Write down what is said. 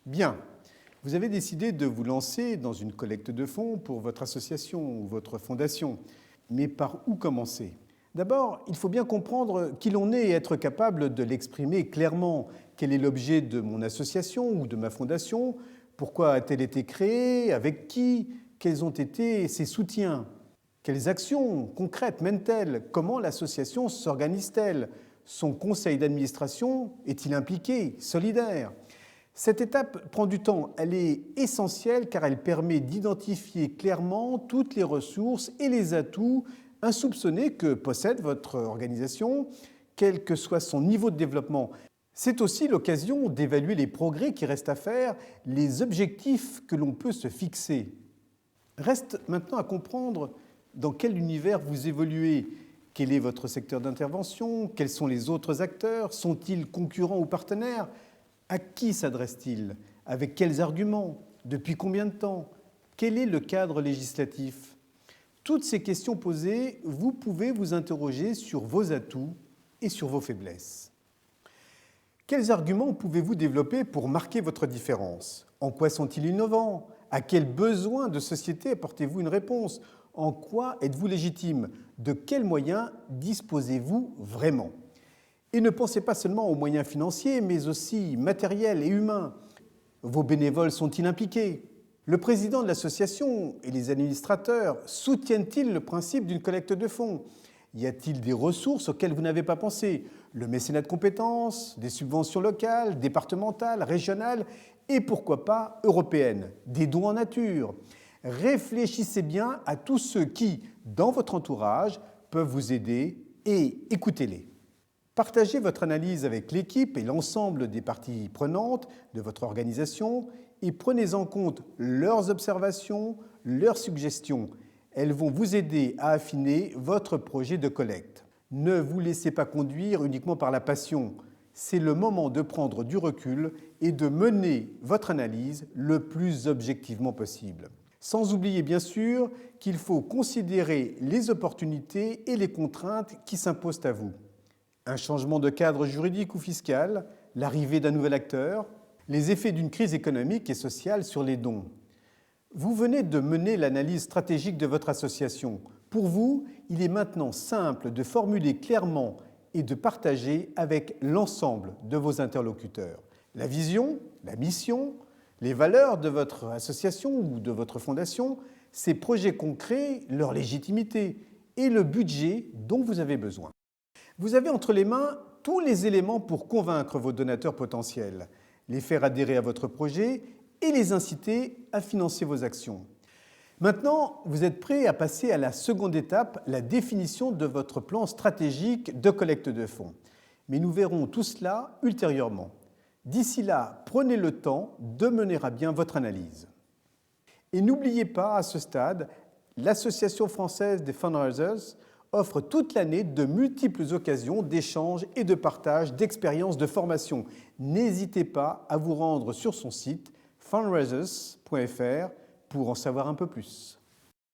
Bien, vous avez décidé de vous lancer dans une collecte de fonds pour votre association ou votre fondation. Mais par où commencer? D'abord, il faut bien comprendre qui l'on est et être capable de l'exprimer clairement. Quel est l'objet de mon association ou de ma fondation? Pourquoi a-t-elle été créée? Avec qui? Quels ont été ses soutiens? Quelles actions concrètes mène-t-elle? Comment l'association s'organise-t-elle? Son conseil d'administration est-il impliqué, solidaire? Cette étape prend du temps. Elle est essentielle car elle permet d'identifier clairement toutes les ressources et les atouts insoupçonnés que possède votre organisation, quel que soit son niveau de développement. C'est aussi l'occasion d'évaluer les progrès qui restent à faire, les objectifs que l'on peut se fixer. Reste maintenant à comprendre dans quel univers vous évoluez. Quel est votre secteur d'intervention? Quels sont les autres acteurs? Sont-ils concurrents ou partenaires? À qui s'adresse-t-il? Avec quels arguments? Depuis combien de temps? Quel est le cadre législatif? Toutes ces questions posées, vous pouvez vous interroger sur vos atouts et sur vos faiblesses. Quels arguments pouvez-vous développer pour marquer votre différence? En quoi sont-ils innovants? À quels besoins de société apportez-vous une réponse? En quoi êtes-vous légitime? De quels moyens disposez-vous vraiment? Et ne pensez pas seulement aux moyens financiers, mais aussi matériels et humains. Vos bénévoles sont-ils impliqués? Le président de l'association et les administrateurs soutiennent-ils le principe d'une collecte de fonds? Y a-t-il des ressources auxquelles vous n'avez pas pensé? Le mécénat de compétences, des subventions locales, départementales, régionales et pourquoi pas européennes, des dons en nature? Réfléchissez bien à tous ceux qui, dans votre entourage, peuvent vous aider et écoutez-les. Partagez votre analyse avec l'équipe et l'ensemble des parties prenantes de votre organisation et prenez en compte leurs observations, leurs suggestions. Elles vont vous aider à affiner votre projet de collecte. Ne vous laissez pas conduire uniquement par la passion. C'est le moment de prendre du recul et de mener votre analyse le plus objectivement possible. Sans oublier bien sûr qu'il faut considérer les opportunités et les contraintes qui s'imposent à vous. Un changement de cadre juridique ou fiscal, l'arrivée d'un nouvel acteur, les effets d'une crise économique et sociale sur les dons. Vous venez de mener l'analyse stratégique de votre association. Pour vous, il est maintenant simple de formuler clairement et de partager avec l'ensemble de vos interlocuteurs la vision, la mission, les valeurs de votre association ou de votre fondation, ses projets concrets, leur légitimité et le budget dont vous avez besoin. Vous avez entre les mains tous les éléments pour convaincre vos donateurs potentiels, les faire adhérer à votre projet et les inciter à financer vos actions. Maintenant, vous êtes prêt à passer à la seconde étape, la définition de votre plan stratégique de collecte de fonds. Mais nous verrons tout cela ultérieurement. D'ici là, prenez le temps de mener à bien votre analyse. Et n'oubliez pas, à ce stade, l'Association française des fundraisers offre toute l'année de multiples occasions d'échange et de partage d'expériences de formation. N'hésitez pas à vous rendre sur son site fundraisers.fr pour en savoir un peu plus.